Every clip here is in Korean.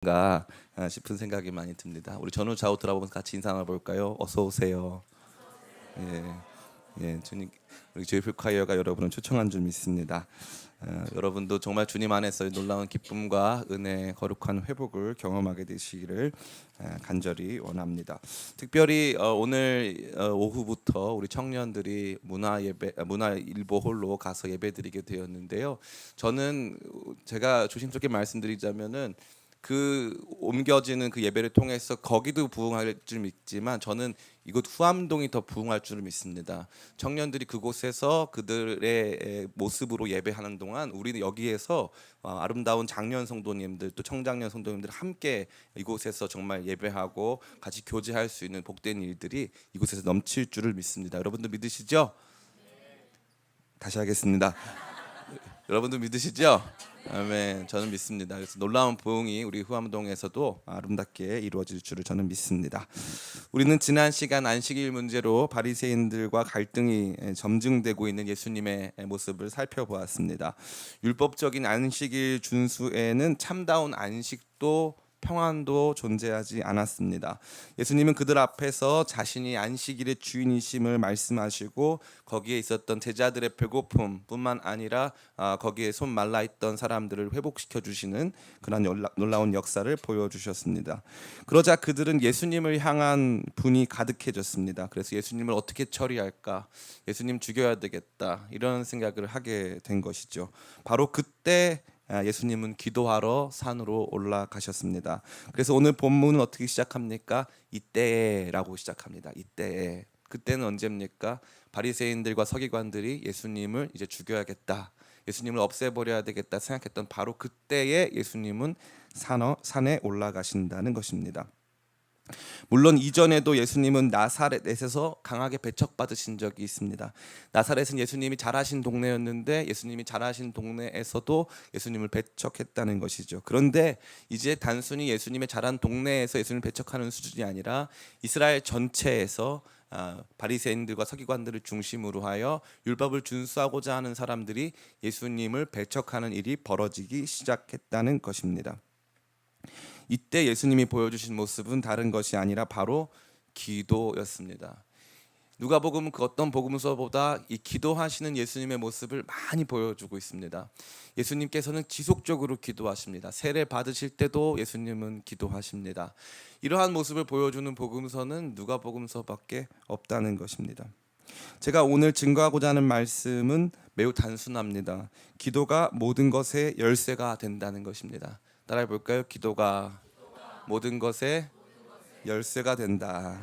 가 싶은 생각이 많이 듭니다. 우리 전후 좌우 돌아보면서 같이 인사 나눠볼까요? 어서 오세요. 예, 주님, 우리 조이풀 콰이어가 여러분을 초청한 줄 믿습니다. 여러분도 정말 주님 안에서 놀라운 기쁨과 은혜, 거룩한 회복을 경험하게 되시기를 간절히 원합니다. 특별히 오늘 오후부터 우리 청년들이 문화 일보 홀로 가서 예배드리게 되었는데요. 저는 제가 조심스럽게 말씀드리자면은 그 옮겨지는 그 예배를 통해서 거기도 부흥할 줄 믿지만 저는 이곳 후암동이 더 부흥할 줄 믿습니다. 청년들이 그곳에서 그들의 모습으로 예배하는 동안 우리는 여기에서 아름다운 장년 성도님들 또 청장년 성도님들 함께 이곳에서 정말 예배하고 같이 교제할 수 있는 복된 일들이 이곳에서 넘칠 줄을 믿습니다. 여러분도 믿으시죠? 다시 하겠습니다. 여러분도 믿으시죠? 아멘. 저는 믿습니다. 그래서 놀라운 부흥이 우리 후암동에서도 아름답게 이루어질 줄을 저는 믿습니다. 우리는 지난 시간 안식일 문제로 바리새인들과 갈등이 점증되고 있는 예수님의 모습을 살펴보았습니다. 율법적인 안식일 준수에는 참다운 안식도 평안도 존재하지 않았습니다. 예수님은 그들 앞에서 자신이 안식일의 주인이심을 말씀하시고 거기에 있었던 제자들의 배고픔뿐만 아니라 거기에 손 말라 있던 사람들을 회복시켜 주시는 그런 놀라운 역사를 보여주셨습니다. 그러자 그들은 예수님을 향한 분이 가득해졌습니다. 그래서 예수님을 어떻게 처리할까? 예수님 죽여야 되겠다. 이런 생각을 하게 된 것이죠. 바로 그때 예수님은 기도하러 산으로 올라가셨습니다. 그래서 오늘 본문은 어떻게 시작합니까? 이때라고 시작합니다. 이때에. 그때는 언제입니까? 바리새인들과 서기관들이 예수님을 이제 죽여야겠다. 예수님을 없애버려야 되겠다 생각했던 바로 그때에 예수님은 산에 올라가신다는 것입니다. 물론 이전에도 예수님은 나사렛에서 강하게 배척받으신 적이 있습니다. 나사렛은 예수님이 자라신 동네였는데 예수님이 자라신 동네에서도 예수님을 배척했다는 것이죠. 그런데 이제 단순히 예수님의 자란 동네에서 예수님을 배척하는 수준이 아니라 이스라엘 전체에서 바리새인들과 서기관들을 중심으로 하여 율법을 준수하고자 하는 사람들이 예수님을 배척하는 일이 벌어지기 시작했다는 것입니다. 이때 예수님이 보여주신 모습은 다른 것이 아니라 바로 기도였습니다. 누가복음은 그 어떤 복음서보다 이 기도하시는 예수님의 모습을 많이 보여주고 있습니다. 예수님께서는 지속적으로 기도하십니다. 세례 받으실 때도 예수님은 기도하십니다. 이러한 모습을 보여주는 복음서는 누가복음서밖에 없다는 것입니다. 제가 오늘 증거하고자 하는 말씀은 매우 단순합니다. 기도가 모든 것의 열쇠가 된다는 것입니다. 따라해 볼까요? 기도가 모든 것의 열쇠가 된다.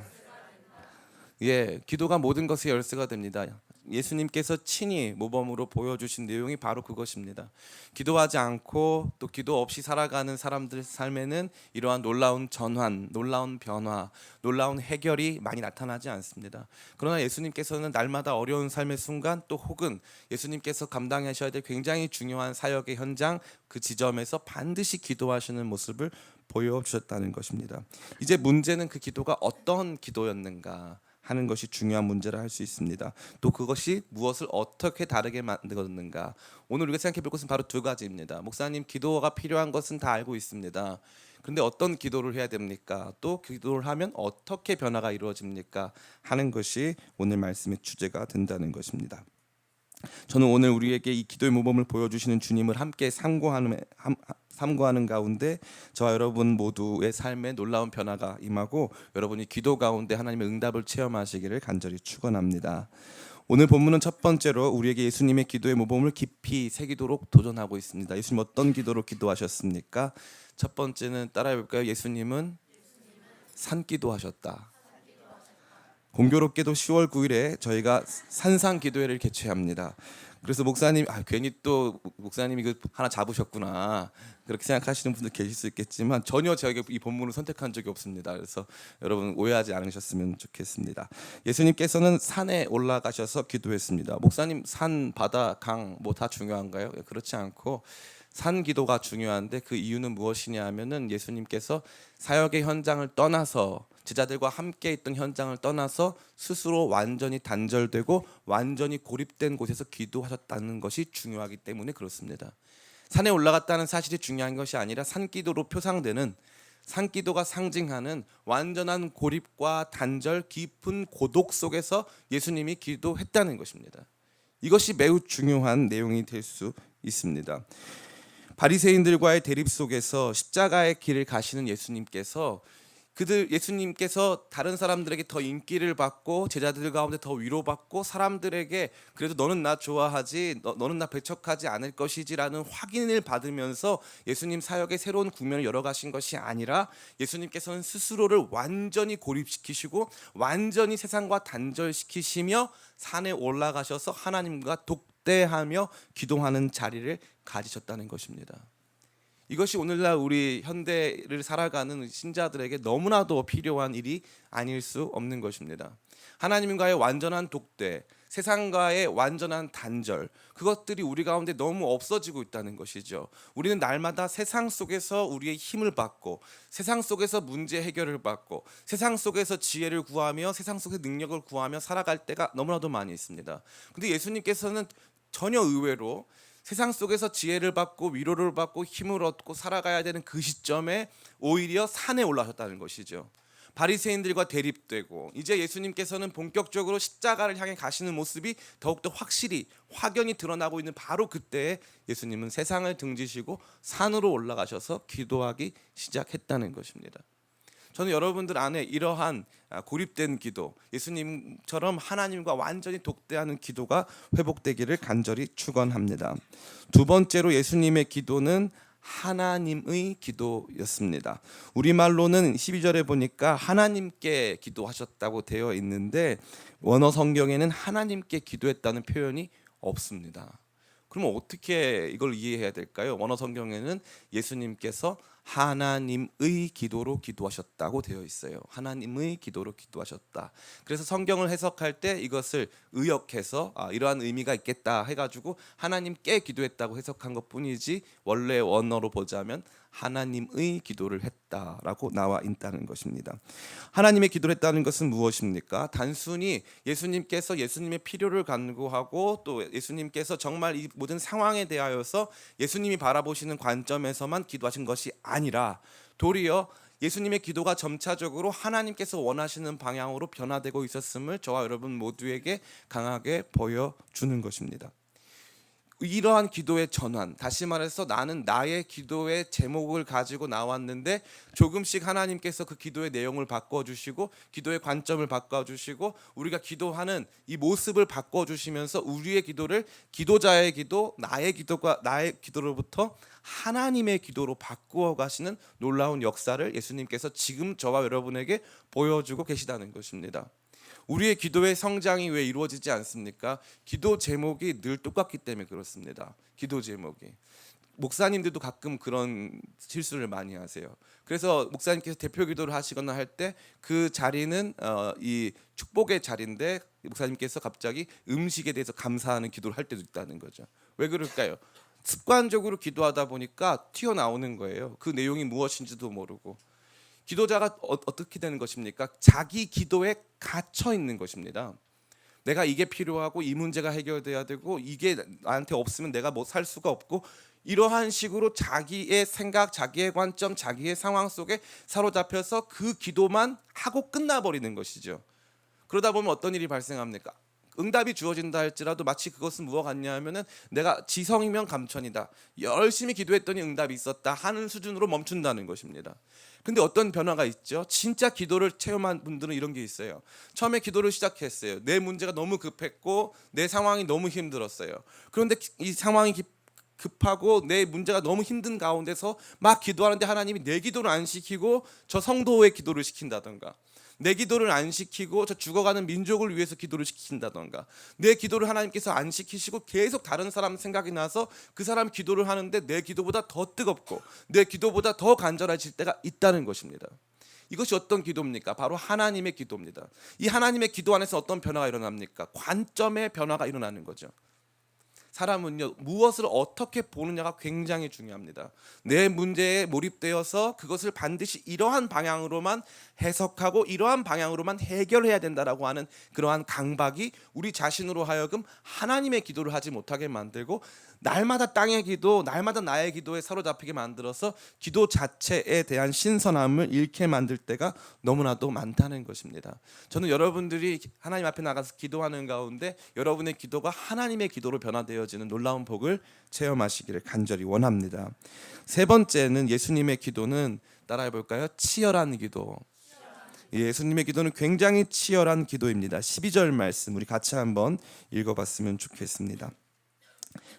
예, 기도가 모든 것의 열쇠가 됩니다. 예수님께서 친히 모범으로 보여주신 내용이 바로 그것입니다. 기도하지 않고 또 기도 없이 살아가는 사람들 삶에는 이러한 놀라운 전환, 놀라운 변화, 놀라운 해결이 많이 나타나지 않습니다. 그러나 예수님께서는 날마다 어려운 삶의 순간 또 혹은 예수님께서 감당하셔야 될 굉장히 중요한 사역의 현장 그 지점에서 반드시 기도하시는 모습을 보여주셨다는 것입니다. 이제 문제는 그 기도가 어떤 기도였는가 하는 것이 중요한 문제라 할 수 있습니다. 또 그것이 무엇을 어떻게 다르게 만들었는가. 오늘 우리가 생각해 볼 것은 바로 두 가지입니다. 목사님, 기도가 필요한 것은 다 알고 있습니다. 그런데 어떤 기도를 해야 됩니까? 또 기도를 하면 어떻게 변화가 이루어집니까? 하는 것이 오늘 말씀의 주제가 된다는 것입니다. 저는 오늘 우리에게 이 기도의 모범을 보여주시는 주님을 함께 삼고하는 가운데 저와 여러분 모두의 삶에 놀라운 변화가 임하고 여러분이 기도 가운데 하나님의 응답을 체험하시기를 간절히 축원합니다. 오늘 본문은 첫 번째로 우리에게 예수님의 기도의 모범을 깊이 새기도록 도전하고 있습니다. 예수님 어떤 기도로 기도하셨습니까? 첫 번째는 따라해 볼까요? 예수님은 산기도하셨다. 공교롭게도 10월 9일에 저희가 산상 기도회를 개최합니다. 그래서 목사님 괜히 또 목사님이 그 하나 잡으셨구나 그렇게 생각하시는 분들 계실 수 있겠지만 전혀 저희가 이 본문을 선택한 적이 없습니다. 그래서 여러분 오해하지 않으셨으면 좋겠습니다. 예수님께서는 산에 올라가셔서 기도했습니다. 목사님 산, 바다, 강 뭐 다 중요한가요? 그렇지 않고 산 기도가 중요한데 그 이유는 무엇이냐 하면은 예수님께서 사역의 현장을 떠나서 제자들과 함께 있던 현장을 떠나서 스스로 완전히 단절되고 완전히 고립된 곳에서 기도하셨다는 것이 중요하기 때문에 그렇습니다. 산에 올라갔다는 사실이 중요한 것이 아니라 산기도로 표상되는, 산기도가 상징하는 완전한 고립과 단절, 깊은 고독 속에서 예수님이 기도했다는 것입니다. 이것이 매우 중요한 내용이 될 수 있습니다. 바리새인들과의 대립 속에서 십자가의 길을 가시는 예수님께서 다른 사람들에게 더 인기를 받고 제자들 가운데 더 위로받고 사람들에게 그래도 너는 나 좋아하지, 너는 나 배척하지 않을 것이지라는 확인을 받으면서 예수님 사역의 새로운 국면을 열어가신 것이 아니라, 예수님께서는 스스로를 완전히 고립시키시고 완전히 세상과 단절시키시며 산에 올라가셔서 하나님과 독대하며 기도하는 자리를 가지셨다는 것입니다. 이것이 오늘날 우리 현대를 살아가는 신자들에게 너무나도 필요한 일이 아닐 수 없는 것입니다. 하나님과의 완전한 독대, 세상과의 완전한 단절, 그것들이 우리 가운데 너무 없어지고 있다는 것이죠. 우리는 날마다 세상 속에서 우리의 힘을 받고, 세상 속에서 문제 해결을 받고, 세상 속에서 지혜를 구하며, 세상 속의 능력을 구하며 살아갈 때가 너무나도 많이 있습니다. 근데 예수님께서는 전혀 의외로 세상 속에서 지혜를 받고 위로를 받고 힘을 얻고 살아가야 되는 그 시점에 오히려 산에 올라가셨다는 것이죠. 바리새인들과 대립되고 이제 예수님께서는 본격적으로 십자가를 향해 가시는 모습이 더욱더 확연히 드러나고 있는 바로 그때에 예수님은 세상을 등지시고 산으로 올라가셔서 기도하기 시작했다는 것입니다. 저는 여러분들 안에 이러한 고립된 기도, 예수님처럼 하나님과 완전히 독대하는 기도가 회복되기를 간절히 축원합니다. 두 번째로 예수님의 기도는 하나님의 기도였습니다. 우리말로는 12절에 보니까 하나님께 기도하셨다고 되어 있는데, 원어 성경에는 하나님께 기도했다는 표현이 없습니다. 그러면 어떻게 이걸 이해해야 될까요? 원어 성경에는 예수님께서 하나님의 기도로 기도하셨다고 되어 있어요. 하나님의 기도로 기도하셨다. 그래서 성경을 해석할 때 이것을 의역해서 이러한 의미가 있겠다 해가지고 하나님께 기도했다고 해석한 것뿐이지, 원래 원어로 보자면 하나님의 기도를 했다라고 나와 있다는 것입니다. 하나님의 기도를 했다는 것은 무엇입니까? 단순히 예수님께서 예수님의 필요를 간구하고 또 예수님께서 정말 이 모든 상황에 대하여서 예수님이 바라보시는 관점에서만 기도하신 것이 아니라, 도리어 예수님의 기도가 점차적으로 하나님께서 원하시는 방향으로 변화되고 있었음을 저와 여러분 모두에게 강하게 보여주는 것입니다. 이러한 기도의 전환, 다시 말해서 나는 나의 기도의 제목을 가지고 나왔는데 조금씩 하나님께서 그 기도의 내용을 바꿔주시고 기도의 관점을 바꿔주시고 우리가 기도하는 이 모습을 바꿔주시면서 우리의 기도를 기도자의 기도, 나의 기도로부터 하나님의 기도로 바꾸어 가시는 놀라운 역사를 예수님께서 지금 저와 여러분에게 보여주고 계시다는 것입니다. 우리의 기도의 성장이 왜 이루어지지 않습니까? 기도 제목이 늘 똑같기 때문에 그렇습니다. 기도 제목이. 목사님들도 가끔 그런 실수를 많이 하세요. 그래서 목사님께서 대표 기도를 하시거나 할 때 그 자리는 이 축복의 자리인데 목사님께서 갑자기 음식에 대해서 감사하는 기도를 할 때도 있다는 거죠. 왜 그럴까요? 습관적으로 기도하다 보니까 튀어나오는 거예요. 그 내용이 무엇인지도 모르고. 기도자가 어떻게 되는 것입니까? 자기 기도에 갇혀 있는 것입니다. 내가 이게 필요하고 이 문제가 해결돼야 되고 이게 나한테 없으면 내가 뭐 살 수가 없고, 이러한 식으로 자기의 생각, 자기의 관점, 자기의 상황 속에 사로잡혀서 그 기도만 하고 끝나버리는 것이죠. 그러다 보면 어떤 일이 발생합니까? 응답이 주어진다 할지라도 마치 그것은 무엇 같냐 하면은 내가 지성이면 감천이다, 열심히 기도했더니 응답이 있었다 하는 수준으로 멈춘다는 것입니다. 근데 어떤 변화가 있죠? 진짜 기도를 체험한 분들은 이런 게 있어요. 처음에 기도를 시작했어요. 내 문제가 너무 급했고 내 상황이 너무 힘들었어요. 그런데 이 상황이 급하고 내 문제가 너무 힘든 가운데서 막 기도하는데 하나님이 내 기도를 안 시키고 저 성도의 기도를 시킨다던가, 내 기도를 안 시키고 저 죽어가는 민족을 위해서 기도를 시킨다던가, 내 기도를 하나님께서 안 시키시고 계속 다른 사람 생각이 나서 그 사람 기도를 하는데 내 기도보다 더 뜨겁고 내 기도보다 더 간절해질 때가 있다는 것입니다. 이것이 어떤 기도입니까? 바로 하나님의 기도입니다. 이 하나님의 기도 안에서 어떤 변화가 일어납니까? 관점의 변화가 일어나는 거죠. 사람은요 무엇을 어떻게 보느냐가 굉장히 중요합니다. 내 문제에 몰입되어서 그것을 반드시 이러한 방향으로만 해석하고 이러한 방향으로만 해결해야 된다라고 하는 그러한 강박이 우리 자신으로 하여금 하나님의 기도를 하지 못하게 만들고 날마다 땅의 기도, 날마다 나의 기도에 사로잡히게 만들어서 기도 자체에 대한 신선함을 잃게 만들 때가 너무나도 많다는 것입니다. 저는 여러분들이 하나님 앞에 나가서 기도하는 가운데 여러분의 기도가 하나님의 기도로 변화되어지는 놀라운 복을 체험하시기를 간절히 원합니다. 세 번째는 예수님의 기도는 따라해 볼까요? 치열한 기도. 예수님의 기도는 굉장히 치열한 기도입니다. 12절 말씀 우리 같이 한번 읽어봤으면 좋겠습니다.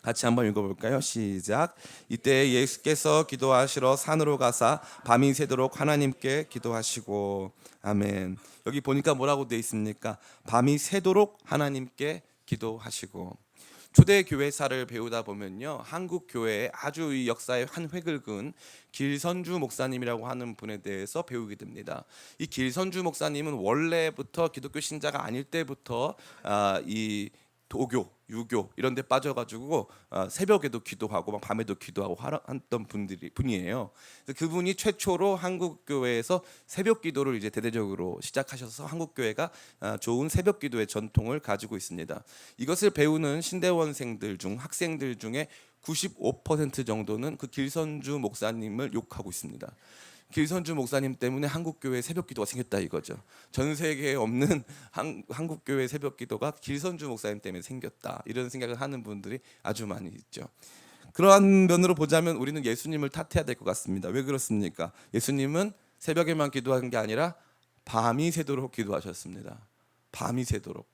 같이 한번 읽어볼까요? 시작. 이때 예수께서 기도하시러 산으로 가사 밤이 새도록 하나님께 기도하시고. 아멘. 여기 보니까 뭐라고 되어 있습니까? 밤이 새도록 하나님께 기도하시고. 초대 교회사를 배우다 보면요, 한국 교회의 아주 이 역사의 한 획을 그은 길선주 목사님이라고 하는 분에 대해서 배우게 됩니다. 이 길선주 목사님은 원래부터 기독교 신자가 아닐 때부터 이 도교, 유교 이런 데 빠져가지고 새벽에도 기도하고 막 밤에도 기도하고 하던 분이에요. 그분이 최초로 한국 교회에서 새벽 기도를 이제 대대적으로 시작하셔서 한국 교회가 좋은 새벽 기도의 전통을 가지고 있습니다. 이것을 배우는 신대원생들 중 학생들 중에 95% 정도는 그 길선주 목사님을 욕하고 있습니다. 길선주 목사님 때문에 한국 교회 새벽 기도가 생겼다 이거죠. 전 세계에 없는 한국 교회 새벽 기도가 길선주 목사님 때문에 생겼다. 이런 생각을 하는 분들이 아주 많이 있죠. 그러한 면으로 보자면 우리는 예수님을 탓해야 될 것 같습니다. 왜 그렇습니까? 예수님은 새벽에만 기도한 게 아니라 밤이 새도록 기도하셨습니다. 밤이 새도록.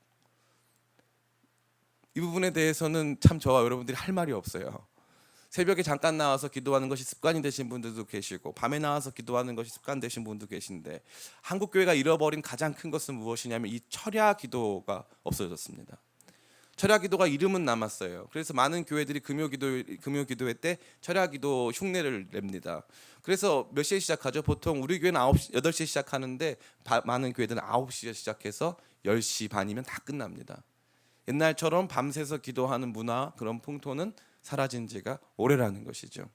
이 부분에 대해서는 참 저와 여러분들이 할 말이 없어요. 새벽에 잠깐 나와서 기도하는 것이 습관이 되신 분들도 계시고 밤에 나와서 기도하는 것이 습관 되신 분도 계신데 한국 교회가 잃어버린 가장 큰 것은 무엇이냐면 이 철야 기도가 없어졌습니다. 철야 기도가 이름은 남았어요. 그래서 많은 교회들이 금요 기도회 때 철야 기도 흉내를 냅니다. 그래서 몇 시에 시작하죠? 보통 우리 교회는 8시에 시작하는데 많은 교회들은 9시에 시작해서 10시 반이면 다 끝납니다. 옛날처럼 밤새서 기도하는 문화, 그런 풍토는 사라진 지가 오래라는 것이죠.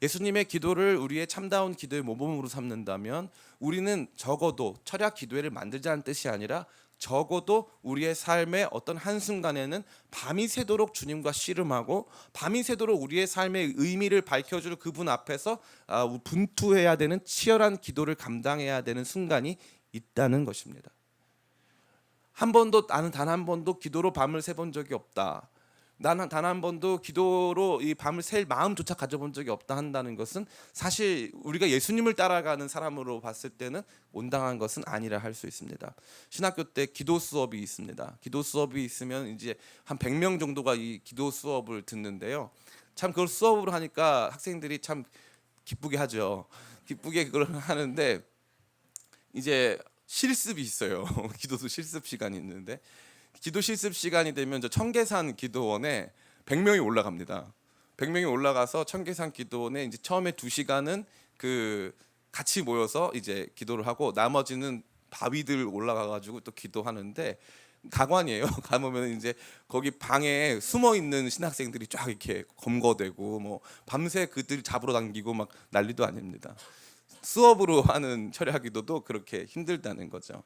예수님의 기도를 우리의 참다운 기도의 모범으로 삼는다면 우리는 적어도 철야 기도회를 만들자는 뜻이 아니라 적어도 우리의 삶의 어떤 한순간에는 밤이 새도록 주님과 씨름하고 밤이 새도록 우리의 삶의 의미를 밝혀줄 그분 앞에서 분투해야 되는 치열한 기도를 감당해야 되는 순간이 있다는 것입니다. 나는 단 한 번도 기도로 밤을 새본 적이 없다. 나는 단 한 번도 기도로 이 밤을 샐 마음조차 가져본 적이 없다 한다는 것은 사실 우리가 예수님을 따라가는 사람으로 봤을 때는 온당한 것은 아니라 할 수 있습니다. 신학교 때 기도 수업이 있습니다. 기도 수업이 있으면 이제 한 100명 정도가 이 기도 수업을 듣는데요. 참 그걸 수업으로 하니까 학생들이 참 기쁘게 하죠. 기쁘게 그걸 하는데 이제 실습이 있어요. 기도도 실습 시간이 있는데 기도 실습 시간이 되면 저 청계산 기도원에 100명이 올라갑니다. 100명이 올라가서 청계산 기도원에 이제 처음에 2시간은 그 같이 모여서 이제 기도를 하고 나머지는 바위들 올라가 가지고 또 기도하는데 가관이에요. 가보면 이제 거기 방에 숨어 있는 신학생들이 쫙 이렇게 검거되고 뭐 밤새 그들 잡으러 당기고 막 난리도 아닙니다. 수업으로 하는 철야 기도도 그렇게 힘들다는 거죠.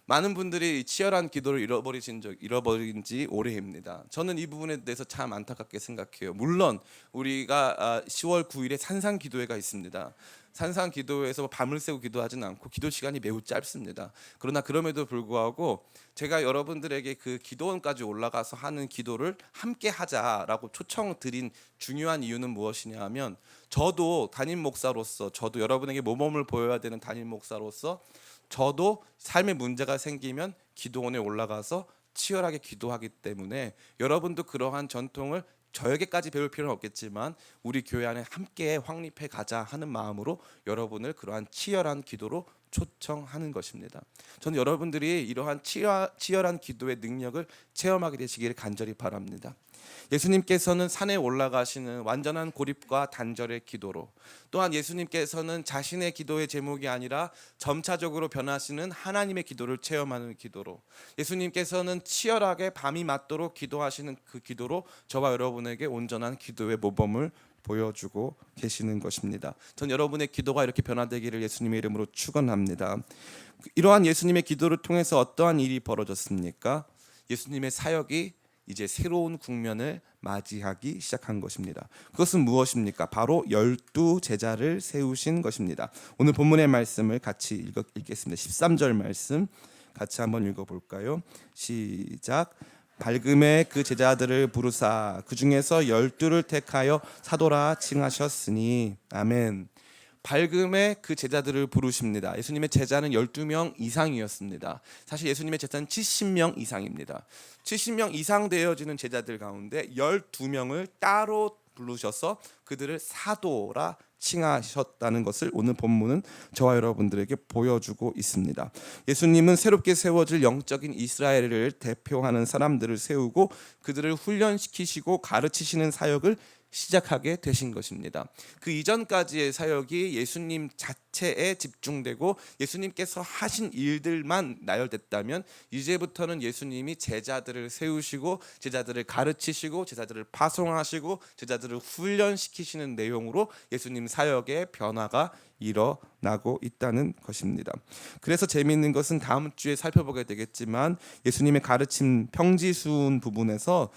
많은 분들이 치열한 기도를 잃어버린 지 오래입니다. 저는 이 부분에 대해서 참 안타깝게 생각해요. 물론 우리가 10월 9일에 산상 기도회가 있습니다. 산상 기도회에서 밤을 새고 기도하지는 않고 기도 시간이 매우 짧습니다. 그러나 그럼에도 불구하고 제가 여러분들에게 그 기도원까지 올라가서 하는 기도를 함께 하자라고 초청드린 중요한 이유는 무엇이냐 하면 저도 담임 목사로서 저도 여러분에게 모범을 보여야 되는 담임 목사로서 저도 삶의 문제가 생기면 기도원에 올라가서 치열하게 기도하기 때문에 여러분도 그러한 전통을 저에게까지 배울 필요는 없겠지만 우리 교회 안에 함께 확립해 가자 하는 마음으로 여러분을 그러한 치열한 기도로 초청하는 것입니다. 저는 여러분들이 이러한 치열한 기도의 능력을 체험하게 되시기를 간절히 바랍니다. 예수님께서는 산에 올라가시는 완전한 고립과 단절의 기도로, 또한 예수님께서는 자신의 기도의 제목이 아니라 점차적으로 변하시는 하나님의 기도를 체험하는 기도로, 예수님께서는 치열하게 밤이 맞도록 기도하시는 그 기도로 저와 여러분에게 온전한 기도의 모범을 보여주고 계시는 것입니다. 전 여러분의 기도가 이렇게 변화되기를 예수님의 이름으로 축원합니다. 이러한 예수님의 기도를 통해서 어떠한 일이 벌어졌습니까? 예수님의 사역이 이제 새로운 국면을 맞이하기 시작한 것입니다. 그것은 무엇입니까? 바로 12제자를 세우신 것입니다. 오늘 본문의 말씀을 같이 읽겠습니다. 13절 말씀 같이 한번 읽어볼까요? 시작. 밝음에 그 제자들을 부르사 그 중에서 12를 택하여 사도라 칭하셨으니. 아멘. 밝음에 그 제자들을 부르십니다. 예수님의 제자는 12명 이상이었습니다. 사실 예수님의 제자는 70명 이상입니다. 70명 이상 되어지는 제자들 가운데 12명을 따로 부르셔서 그들을 사도라 칭하셨다는 것을 오늘 본문은 저와 여러분들에게 보여주고 있습니다. 예수님은 새롭게 세워질 영적인 이스라엘을 대표하는 사람들을 세우고 그들을 훈련시키시고 가르치시는 사역을 시작하게 되신 것입니다. 그 이전까지의 사역이 예수님 자체에 집중되고 예수님께서 하신 일들만 나열됐다면, 이제부터는 예수님이 제자들을 세우시고 제자들을 가르치시고 제자들을 파송하시고 제자들을 훈련시키시는 내용으로 예수님 사역의 변화가 일어나고 있다는 것입니다. 그래서 재미있는 것은 다음 주에 살펴보게 되겠지만, 예수님의 가르침 평지순 부분에서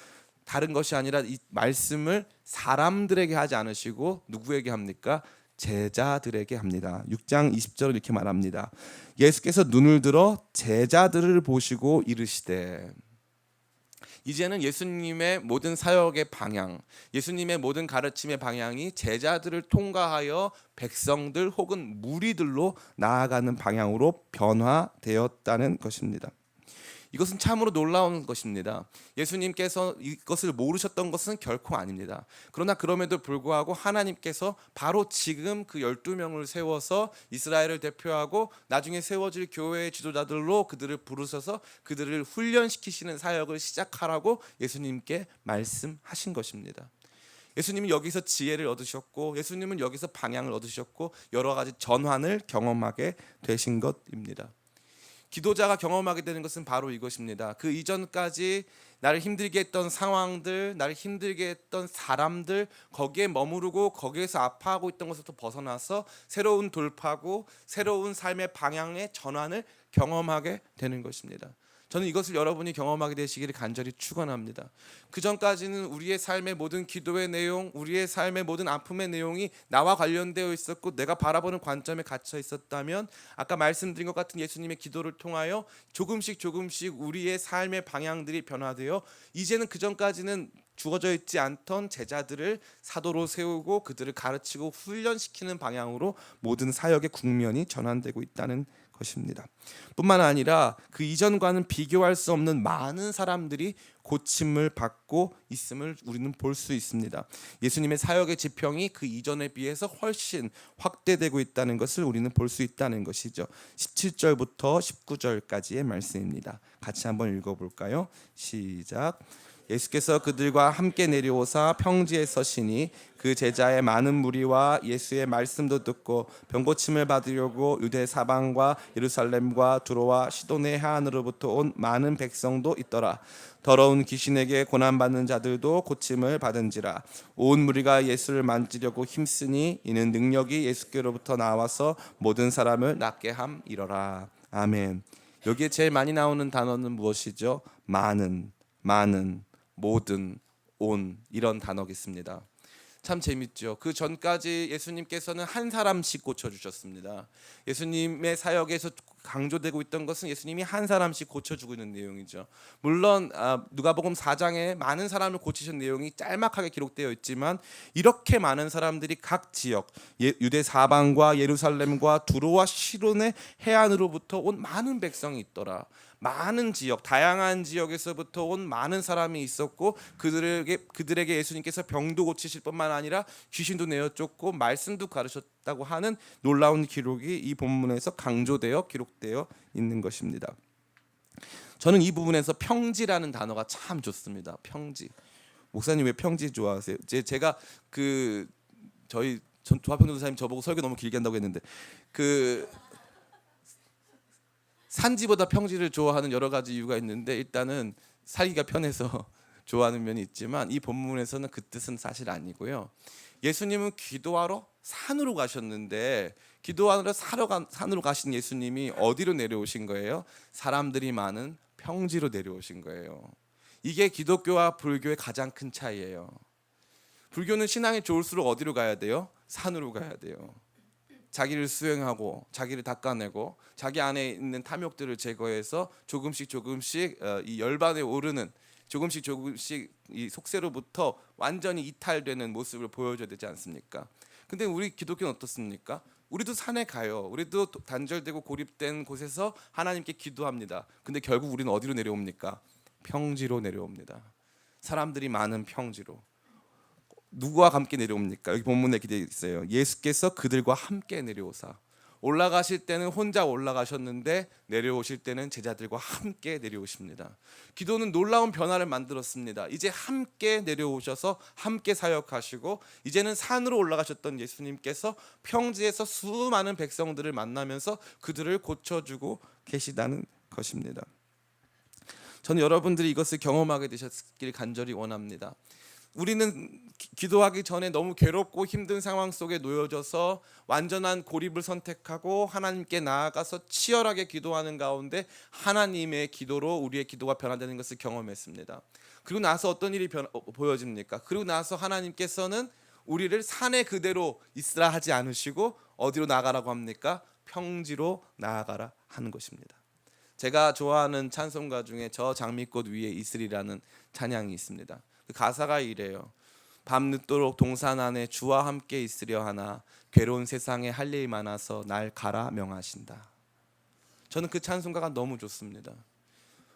다른 것이 아니라 이 말씀을 사람들에게 하지 않으시고 누구에게 합니까? 제자들에게 합니다. 6장 20절을 이렇게 말합니다. 예수께서 눈을 들어 제자들을 보시고 이르시되. 이제는 예수님의 모든 사역의 방향, 예수님의 모든 가르침의 방향이 제자들을 통과하여 백성들 혹은 무리들로 나아가는 방향으로 변화되었다는 것입니다. 이것은 참으로 놀라운 것입니다. 예수님께서 이것을 모르셨던 것은 결코 아닙니다. 그러나 그럼에도 불구하고 하나님께서 바로 지금 그 12명을 세워서 이스라엘을 대표하고 나중에 세워질 교회의 지도자들로 그들을 부르셔서 그들을 훈련시키시는 사역을 시작하라고 예수님께 말씀하신 것입니다. 예수님은 여기서 지혜를 얻으셨고 예수님은 여기서 방향을 얻으셨고 여러 가지 전환을 경험하게 되신 것입니다. 기도자가 경험하게 되는 것은 바로 이것입니다. 그 이전까지 나를 힘들게 했던 상황들, 나를 힘들게 했던 사람들, 거기에 머무르고 거기에서 아파하고 있던 것에서 벗어나서 새로운 돌파구, 새로운 삶의 방향의 전환을 경험하게 되는 것입니다. 저는 이것을 여러분이 경험하게 되시기를 간절히 축원합니다. 그 전까지는 우리의 삶의 모든 기도의 내용, 우리의 삶의 모든 아픔의 내용이 나와 관련되어 있었고 내가 바라보는 관점에 갇혀 있었다면, 아까 말씀드린 것 같은 예수님의 기도를 통하여 조금씩 우리의 삶의 방향들이 변화되어 이제는 그 전까지는 주어져 있지 않던 제자들을 사도로 세우고 그들을 가르치고 훈련시키는 방향으로 모든 사역의 국면이 전환되고 있다는 것입니다. 뿐만 아니라 그 이전과는 비교할 수 없는 많은 사람들이 고침을 받고 있음을 우리는 볼 수 있습니다. 예수님의 사역의 지평이 그 이전에 비해서 훨씬 확대되고 있다는 것을 우리는 볼 수 있다는 것이죠. 17절부터 19절까지의 말씀입니다. 같이 한번 읽어볼까요? 시작. 예수께서 그들과 함께 내려오사 평지에 서시니 그 제자의 많은 무리와 예수의 말씀도 듣고 병고침을 받으려고 유대 사방과 예루살렘과 두로와 시돈의 해안으로부터 온 많은 백성도 있더라. 더러운 귀신에게 고난받는 자들도 고침을 받은지라. 온 무리가 예수를 만지려고 힘쓰니 이는 능력이 예수께로부터 나와서 모든 사람을 낫게 함이러라. 아멘. 여기에 제일 많이 나오는 단어는 무엇이죠? 많은, 모든, 온, 이런 단어겠습니다. 참 재밌죠. 그 전까지 예수님께서는 한 사람씩 고쳐주셨습니다. 예수님의 사역에서 강조되고 있던 것은 예수님이 한 사람씩 고쳐주고 있는 내용이죠. 물론 누가복음 4장에 많은 사람을 고치신 내용이 짤막하게 기록되어 있지만, 이렇게 많은 사람들이 각 지역, 유대 사방과 예루살렘과 두로와 시돈의 해안으로부터 온 많은 백성이 있더라. 많은 지역, 다양한 지역에서부터 온 많은 사람이 있었고 그들에게 예수님께서 병도 고치실 뿐만 아니라 귀신도 내어쫓고 말씀도 가르쳤다고 하는 놀라운 기록이 이 본문에서 강조되어 기록되어 있는 것입니다. 저는 이 부분에서 평지라는 단어가 참 좋습니다. 평지. 목사님 왜 평지 좋아하세요? 제가 그 저희 조합평전도사님 저보고 설교 너무 길게 한다고 했는데 그 산지보다 평지를 좋아하는 여러 가지 이유가 있는데 일단은 살기가 편해서 좋아하는 면이 있지만 이 본문에서는 그 뜻은 사실 아니고요. 예수님은 기도하러 산으로 가셨는데 기도하러 산으로 가신 예수님이 어디로 내려오신 거예요? 사람들이 많은 평지로 내려오신 거예요. 이게 기독교와 불교의 가장 큰 차이예요. 불교는 신앙이 좋을수록 어디로 가야 돼요? 산으로 가야 돼요. 자기를 수행하고 자기를 닦아내고 자기 안에 있는 탐욕들을 제거해서 조금씩 이 열반에 오르는 조금씩 이 속세로부터 완전히 이탈되는 모습을 보여줘야 되지 않습니까? 근데 우리 기독교는 어떻습니까? 우리도 산에 가요. 우리도 단절되고 고립된 곳에서 하나님께 기도합니다. 근데 결국 우리는 어디로 내려옵니까? 평지로 내려옵니다. 사람들이 많은 평지로. 누구와 함께 내려옵니까? 여기 본문에 기록되어 있어요. 예수께서 그들과 함께 내려오사. 올라가실 때는 혼자 올라가셨는데 내려오실 때는 제자들과 함께 내려오십니다. 기도는 놀라운 변화를 만들었습니다. 이제 함께 내려오셔서 함께 사역하시고 이제는 산으로 올라가셨던 예수님께서 평지에서 수많은 백성들을 만나면서 그들을 고쳐주고 계시다는 것입니다. 저는 여러분들이 이것을 경험하게 되셨길 간절히 원합니다. 우리는 기도하기 전에 너무 괴롭고 힘든 상황 속에 놓여져서 완전한 고립을 선택하고 하나님께 나아가서 치열하게 기도하는 가운데 하나님의 기도로 우리의 기도가 변화되는 것을 경험했습니다. 그리고 나서 어떤 일이 보여집니까? 그리고 나서 하나님께서는 우리를 산에 그대로 있으라 하지 않으시고 어디로 나아가라고 합니까? 평지로 나아가라 하는 것입니다. 제가 좋아하는 찬송가 중에 저 장미꽃 위에 있으리라는 찬양이 있습니다. 그 가사가 이래요. 밤늦도록 동산 안에 주와 함께 있으려 하나 괴로운 세상에 할 일이 많아서 날 가라 명하신다. 저는 그 찬송가가 너무 좋습니다.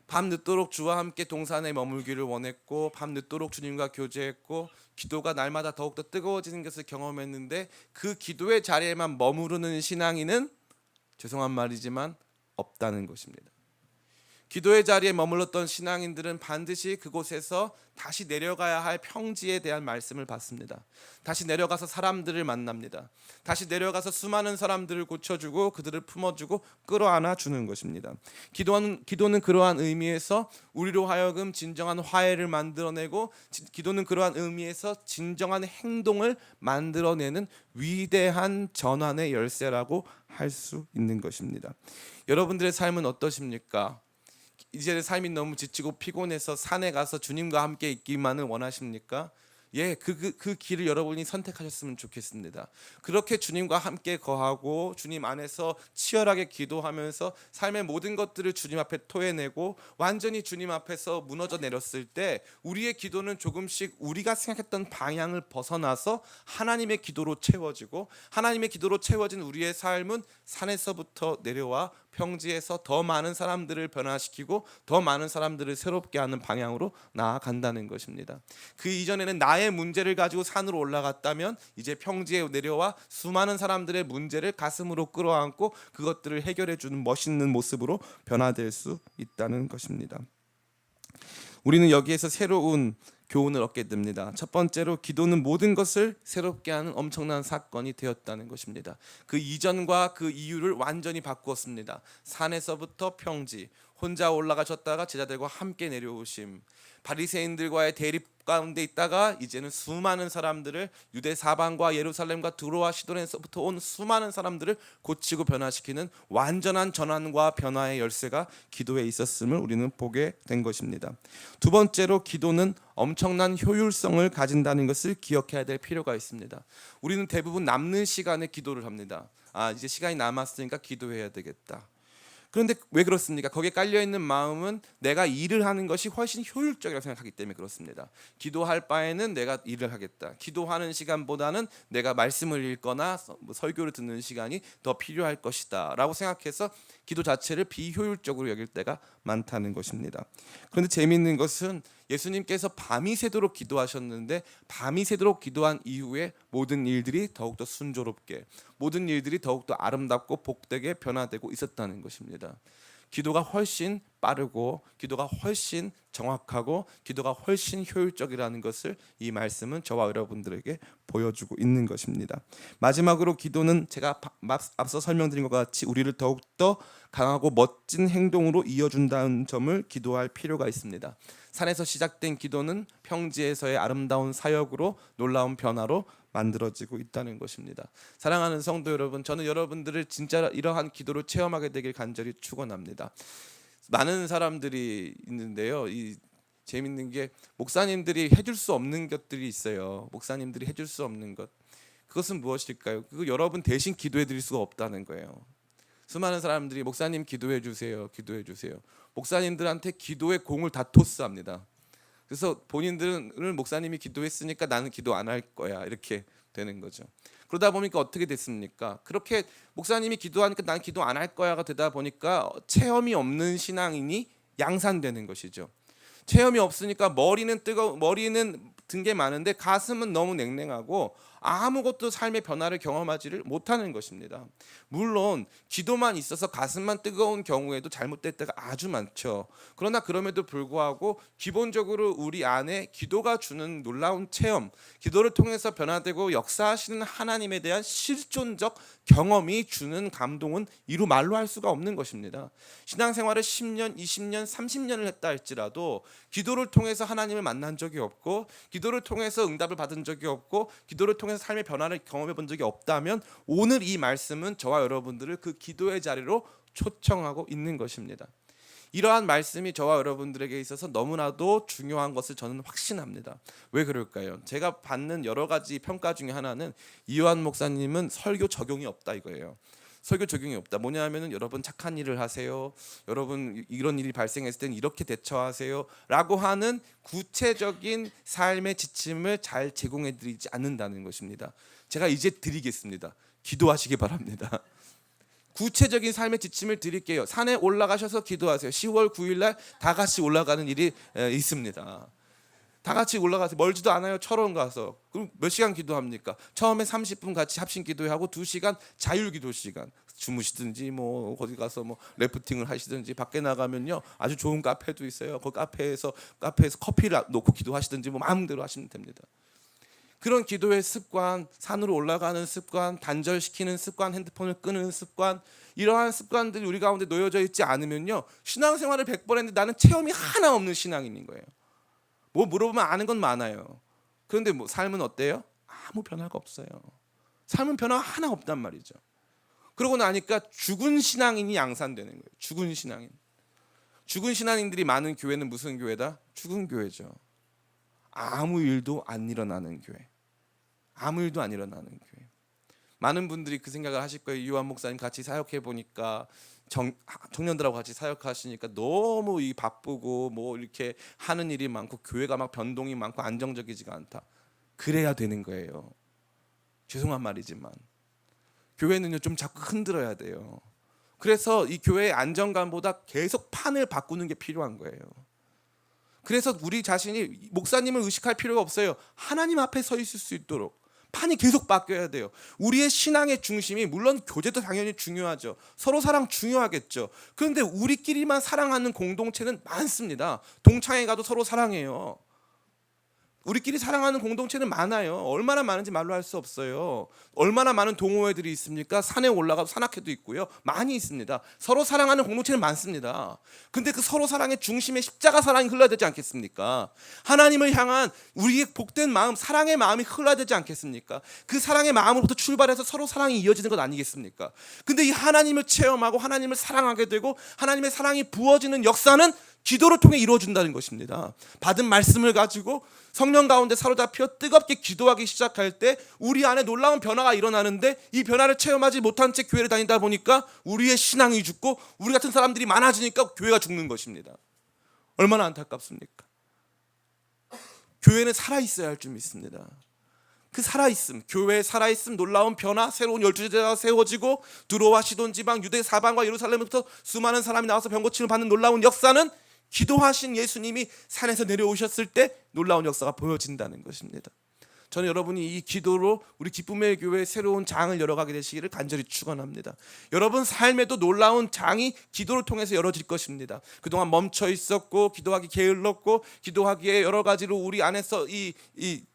밤늦도록 주와 함께 동산에 머물기를 원했고 밤늦도록 주님과 교제했고 기도가 날마다 더욱더 뜨거워지는 것을 경험했는데 그 기도의 자리에만 머무르는 신앙인은 죄송한 말이지만 없다는 것입니다. 기도의 자리에 머물렀던 신앙인들은 반드시 그곳에서 다시 내려가야 할 평지에 대한 말씀을 받습니다. 다시 내려가서 사람들을 만납니다. 다시 내려가서 수많은 사람들을 고쳐주고 그들을 품어주고 끌어안아 주는 것입니다. 기도는 그러한 의미에서 우리로 하여금 진정한 화해를 만들어내고 기도는 그러한 의미에서 진정한 행동을 만들어내는 위대한 전환의 열쇠라고 할 수 있는 것입니다. 여러분들의 삶은 어떠십니까? 이제 삶이 너무 지치고 피곤해서 산에 가서 주님과 함께 있기만을 원하십니까? 예, 그 길을 여러분이 선택하셨으면 좋겠습니다. 그렇게 주님과 함께 거하고 주님 안에서 치열하게 기도하면서 삶의 모든 것들을 주님 앞에 토해내고 완전히 주님 앞에서 무너져 내렸을 때 우리의 기도는 조금씩 우리가 생각했던 방향을 벗어나서 하나님의 기도로 채워지고 하나님의 기도로 채워진 우리의 삶은 산에서부터 내려와 평지에서 더 많은 사람들을 변화시키고 더 많은 사람들을 새롭게 하는 방향으로 나아간다는 것입니다. 그 이전에는 나의 문제를 가지고 산으로 올라갔다면 이제 평지에 내려와 수많은 사람들의 문제를 가슴으로 끌어안고 그것들을 해결해 주는 멋있는 모습으로 변화될 수 있다는 것입니다. 우리는 여기에서 새로운 교훈을 얻게 됩니다. 첫 번째로 기도는 모든 것을 새롭게 하는 엄청난 사건이 되었다는 것입니다. 그 이전과 그 이유를 완전히 바꾸었습니다. 산에서부터 평지, 혼자 올라가셨다가 제자들과 함께 내려오심, 바리새인들과의 대립 가운데 있다가 이제는 수많은 사람들을 유대 사방과 예루살렘과 두로와 시돈에서부터 온 수많은 사람들을 고치고 변화시키는 완전한 전환과 변화의 열쇠가 기도에 있었음을 우리는 보게 된 것입니다. 두 번째로 기도는 엄청난 효율성을 가진다는 것을 기억해야 될 필요가 있습니다. 우리는 대부분 남는 시간에 기도를 합니다. 이제 시간이 남았으니까 기도해야 되겠다. 그런데 왜 그렇습니까? 거기에 깔려있는 마음은 내가 일을 하는 것이 훨씬 효율적이라고 생각하기 때문에 그렇습니다. 기도할 바에는 내가 일을 하겠다. 기도하는 시간보다는 내가 말씀을 읽거나 설교를 듣는 시간이 더 필요할 것이다 라고 생각해서 기도 자체를 비효율적으로 여길 때가 많다는 것입니다. 그런데 재미있는 것은 예수님께서 밤이 새도록 기도하셨는데 밤이 새도록 기도한 이후에 모든 일들이 더욱더 순조롭게 모든 일들이 더욱더 아름답고 복되게 변화되고 있었다는 것입니다. 기도가 훨씬 빠르고 기도가 훨씬 정확하고 기도가 훨씬 효율적이라는 것을 이 말씀은 저와 여러분들에게 보여주고 있는 것입니다. 마지막으로 기도는 제가 앞서 설명드린 것과 같이 우리를 더욱더 강하고 멋진 행동으로 이어준다는 점을 기도할 필요가 있습니다. 산에서 시작된 기도는 평지에서의 아름다운 사역으로 놀라운 변화로 만들어지고 있다는 것입니다. 사랑하는 성도 여러분, 저는 여러분들을 진짜 이러한 기도를 체험하게 되길 간절히 축원합니다. 많은 사람들이 있는데요. 이 재밌는 게 목사님들이 해줄 수 없는 것들이 있어요. 목사님들이 해줄 수 없는 것. 그것은 무엇일까요? 그거 여러분 대신 기도해 드릴 수가 없다는 거예요. 수많은 사람들이 목사님 기도해 주세요. 기도해 주세요. 목사님들한테 기도의 공을 다 토스합니다. 그래서 본인들은 목사님이 기도했으니까 나는 기도 안 할 거야. 이렇게 되는 거죠. 그러다 보니까 어떻게 됐습니까? 그렇게 목사님이 기도하니까 난 기도 안 할 거야가 되다 보니까 체험이 없는 신앙인이 양산되는 것이죠. 체험이 없으니까 머리는 든 게 많은데 가슴은 너무 냉랭하고 아무것도 삶의 변화를 경험하지를 못하는 것입니다. 물론 기도만 있어서 가슴만 뜨거운 경우에도 잘못될 때가 아주 많죠. 그러나 그럼에도 불구하고 기본적으로 우리 안에 기도가 주는 놀라운 체험, 기도를 통해서 변화되고 역사하시는 하나님에 대한 실존적 경험이 주는 감동은 이루 말로 할 수가 없는 것입니다. 신앙생활을 10년, 20년, 30년을 했다 할지라도 기도를 통해서 하나님을 만난 적이 없고 기도를 통해서 응답을 받은 적이 없고 기도를 통해서 삶의 변화를 경험해 본 적이 없다면 오늘 이 말씀은 저와 여러분들을 그 기도의 자리로 초청하고 있는 것입니다. 이러한 말씀이 저와 여러분들에게 있어서 너무나도 중요한 것을 저는 확신합니다. 왜 그럴까요? 제가 받는 여러 가지 평가 중에 하나는 이요한 목사님은 설교 적용이 없다 이거예요. 설교 적용이 없다. 뭐냐면은 여러분 착한 일을 하세요. 여러분 이런 일이 발생했을 때는 이렇게 대처하세요라고 하는 구체적인 삶의 지침을 잘 제공해 드리지 않는다는 것입니다. 제가 이제 드리겠습니다. 기도하시기 바랍니다. 구체적인 삶의 지침을 드릴게요. 산에 올라가셔서 기도하세요. 10월 9일 날 다 같이 올라가는 일이 있습니다. 다 같이 올라가서 멀지도 않아요. 철원 가서. 그럼 몇 시간 기도합니까? 처음에 30분 같이 합심 기도하고 2시간 자율 기도 시간. 주무시든지 뭐 어디 가서 뭐 래프팅을 하시든지 밖에 나가면요 아주 좋은 카페도 있어요. 그 카페에서 커피를 놓고 기도하시든지 뭐 마음대로 하시면 됩니다. 그런 기도의 습관, 산으로 올라가는 습관, 단절시키는 습관, 핸드폰을 끄는 습관, 이러한 습관들이 우리 가운데 놓여져 있지 않으면요 신앙생활을 100번 했는데 나는 체험이 하나 없는 신앙인인 거예요. 뭐 물어보면 아는 건 많아요. 그런데 뭐 삶은 어때요? 아무 변화가 없어요. 삶은 변화가 하나 없단 말이죠. 그러고 나니까 죽은 신앙인이 양산되는 거예요. 죽은 신앙인. 죽은 신앙인들이 많은 교회는 무슨 교회다? 죽은 교회죠. 아무 일도 안 일어나는 교회. 아무 일도 안 일어나는 교회. 많은 분들이 그 생각을 하실 거예요. 이요한 목사님 같이 사역해 보니까 청년들하고 같이 사역하시니까 너무 바쁘고 뭐 이렇게 하는 일이 많고 교회가 막 변동이 많고 안정적이지가 않다. 그래야 되는 거예요. 죄송한 말이지만 교회는요 좀 자꾸 흔들어야 돼요. 그래서 이 교회의 안정감보다 계속 판을 바꾸는 게 필요한 거예요. 그래서 우리 자신이 목사님을 의식할 필요가 없어요. 하나님 앞에 서 있을 수 있도록 판이 계속 바뀌어야 돼요. 우리의 신앙의 중심이 물론 교제도 당연히 중요하죠. 서로 사랑 중요하겠죠. 그런데 우리끼리만 사랑하는 공동체는 많습니다. 동창회 가도 서로 사랑해요. 우리끼리 사랑하는 공동체는 많아요. 얼마나 많은지 말로 할 수 없어요. 얼마나 많은 동호회들이 있습니까? 산에 올라가도 산악회도 있고요. 많이 있습니다. 서로 사랑하는 공동체는 많습니다. 근데 그 서로 사랑의 중심에 십자가 사랑이 흘러야 되지 않겠습니까? 하나님을 향한 우리의 복된 마음, 사랑의 마음이 흘러야 되지 않겠습니까? 그 사랑의 마음으로부터 출발해서 서로 사랑이 이어지는 것 아니겠습니까? 근데 이 하나님을 체험하고 하나님을 사랑하게 되고 하나님의 사랑이 부어지는 역사는 기도를 통해 이루어진다는 것입니다. 받은 말씀을 가지고 성령 가운데 사로잡혀 뜨겁게 기도하기 시작할 때 우리 안에 놀라운 변화가 일어나는데 이 변화를 체험하지 못한 채 교회를 다니다 보니까 우리의 신앙이 죽고 우리 같은 사람들이 많아지니까 교회가 죽는 것입니다. 얼마나 안타깝습니까? 교회는 살아있어야 할 줄 믿습니다. 그 살아있음, 교회의 살아있음, 놀라운 변화, 새로운 12제자가 세워지고 두로와 시돈 지방, 유대 사방과 예루살렘부터 수많은 사람이 나와서 병고침을 받는 놀라운 역사는 기도하신 예수님이 산에서 내려오셨을 때 놀라운 역사가 보여진다는 것입니다. 저는 여러분이 이 기도로 우리 기쁨의 교회 새로운 장을 열어가게 되시기를 간절히 축원합니다. 여러분 삶에도 놀라운 장이 기도를 통해서 열어질 것입니다. 그동안 멈춰 있었고 기도하기 게을렀고 기도하기에 여러 가지로 우리 안에서 이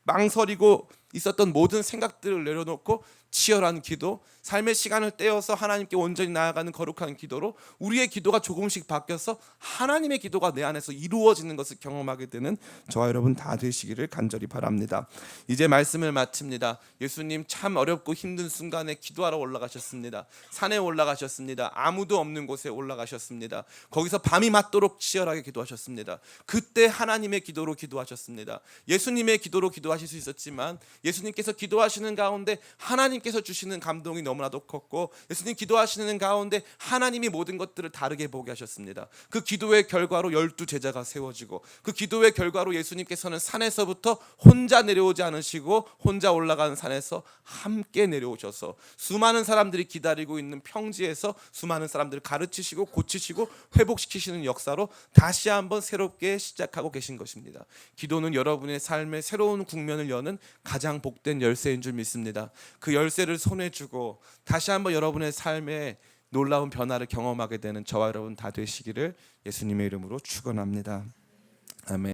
망설이고 있었던 모든 생각들을 내려놓고 치열한 기도, 삶의 시간을 떼어서 하나님께 온전히 나아가는 거룩한 기도로 우리의 기도가 조금씩 바뀌어서 하나님의 기도가 내 안에서 이루어지는 것을 경험하게 되는 저와 여러분 다 되시기를 간절히 바랍니다. 이제 말씀을 마칩니다. 예수님 참 어렵고 힘든 순간에 기도하러 올라가셨습니다. 산에 올라가셨습니다. 아무도 없는 곳에 올라가셨습니다. 거기서 밤이 맞도록 치열하게 기도하셨습니다. 그때 하나님의 기도로 기도하셨습니다. 예수님의 기도로 기도하실 수 있었지만 예수님께서 기도하시는 가운데 하나님께서 주시는 감동이 너무나도 컸고 예수님 기도하시는 가운데 하나님이 모든 것들을 다르게 보게 하셨습니다. 그 기도의 결과로 12 제자가 세워지고 그 기도의 결과로 예수님께서는 산에서부터 혼자 내려오지 않으시고 혼자 올라가는 산에서 함께 내려오셔서 수많은 사람들이 기다리고 있는 평지에서 수많은 사람들을 가르치시고 고치시고 회복시키시는 역사로 다시 한번 새롭게 시작하고 계신 것입니다. 기도는 여러분의 삶의 새로운 국면을 여는 가장 복된 열쇠인 줄 믿습니다. 그 열쇠를 손에 쥐고 다시 한번 여러분의 삶에 놀라운 변화를 경험하게 되는 저와 여러분 다 되시기를 예수님의 이름으로 축원합니다. 아멘.